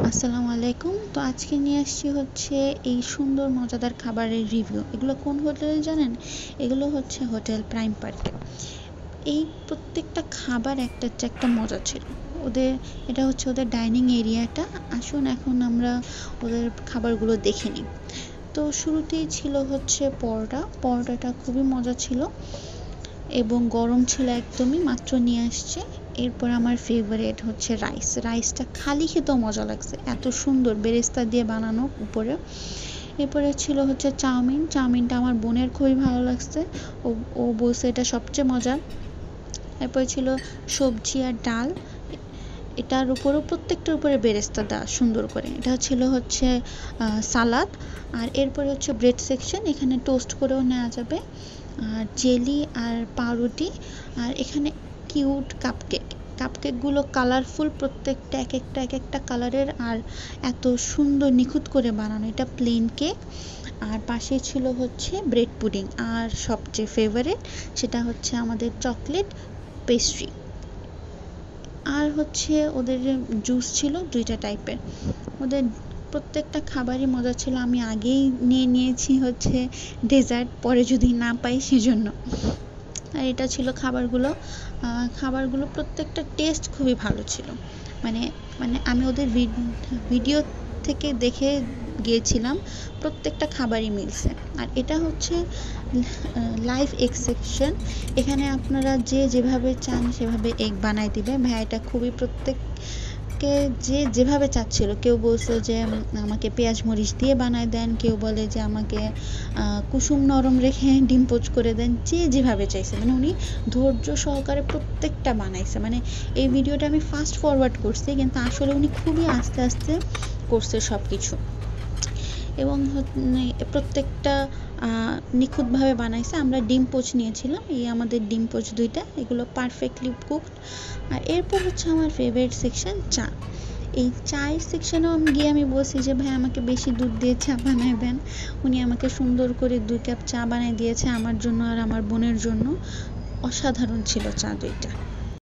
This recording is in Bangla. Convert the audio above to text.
আসসালামু আলাইকুম। তো আজকে নিয়ে আসছি হচ্ছে এই সুন্দর মজাদার খাবারের রিভিউ। এগুলো কোন হোটেলে জানেন? এগুলো হচ্ছে হোটেল প্রাইম পার্কে। এই প্রত্যেকটা খাবার একটার চেয়ে একটা মজা ছিল। ওদের এটা হচ্ছে ওদের ডাইনিং এরিয়াটা। আসুন এখন আমরা ওদের খাবারগুলো দেখে নিই। তো শুরুতেই ছিল হচ্ছে পরোটাটা খুবই মজা ছিল এবং গরম ছিল, একদমই মাত্র নিয়ে আসছে। এরপর আমার ফেভারিট হচ্ছে রাইসটা খালি খেতেও মজা লাগছে, এত সুন্দর বেরেস্তা দিয়ে বানানো উপরে। এরপরে ছিল হচ্ছে চাউমিনটা আমার বোনের খুবই ভালো লাগছে, ও ও বলছে এটা সবচেয়ে মজার। এরপরে ছিল সবজি আর ডাল, এটার উপরেও প্রত্যেকটার উপরে বেরেস্তা দেওয়া সুন্দর করে। এটা ছিল হচ্ছে সালাদ। আর এরপরে হচ্ছে ব্রেড সেকশন, এখানে টোস্ট করেও নেওয়া যাবে, আর জেলি আর পাউরুটি। আর এখানে কিউট কাপকেকগুলো কালারফুল, প্রত্যেকটা এক একটা কালারের, আর এত সুন্দর নিখুঁত করে বানানো। এটা প্লেন কেক। আর পাশে ছিল হচ্ছে ব্রেড পুডিং, আর সবচেয়ে ফেভারিট সেটা হচ্ছে আমাদের চকলেট পেস্ট্রি। আর হচ্ছে ওদের জুস ছিল 2টা টাইপের। ওদের প্রত্যেকটা খাবারই মজা ছিল। আমি আগেই নিয়েছি হচ্ছে ডেজার্ট, পরে যদি না পাই সেজন্য। আর এটা ছিল খাবারগুলো প্রত্যেকটা টেস্ট খুবই ভালো ছিল। মানে মানে আমি ওদের ভিডিও থেকে দেখে গিয়েছিলাম, প্রত্যেকটা খাবারই মিলছে। আর এটা হচ্ছে লাইভ এগ সেকশন, এখানে আপনারা যেভাবে চান সেভাবে এগ বানায় দিবে। ভাইয়াটা খুবই প্রত্যেককে যেভাবে চাচ্ছিল, কেউ বলছে যে আমাকে পেঁয়াজ মরিচ দিয়ে বানায় দেন, কেউ বলে যে আমাকে কুসুম নরম রেখে ডিম পোচ করে দেন, যেভাবে চাইছে। মানে উনি ধৈর্য সহকারে প্রত্যেকটা বানাইছে। মানে এই ভিডিওটা আমি ফাস্ট ফরওয়ার্ড করছি, কিন্তু আসলে উনি খুবই আস্তে আস্তে করছে সব কিছু, এবং প্রত্যেকটা নিখুঁতভাবে বানাইছে। আমরা ডিম পোচ নিয়েছিলাম, এই আমাদের ডিম পোচ 2টা, এগুলো পারফেক্টলি কুকড। আর এরপর হচ্ছে আমার ফেভারিট সেকশন চা। এই চায়ের সেকশনেও আমি বলছি যে ভাই আমাকে বেশি দুধ দিয়ে চা বানায় দেন। উনি আমাকে সুন্দর করে 2 কাপ চা বানিয়ে দিয়েছে আমার জন্য আর আমার বোনের জন্য। অসাধারণ ছিল চা 2টা।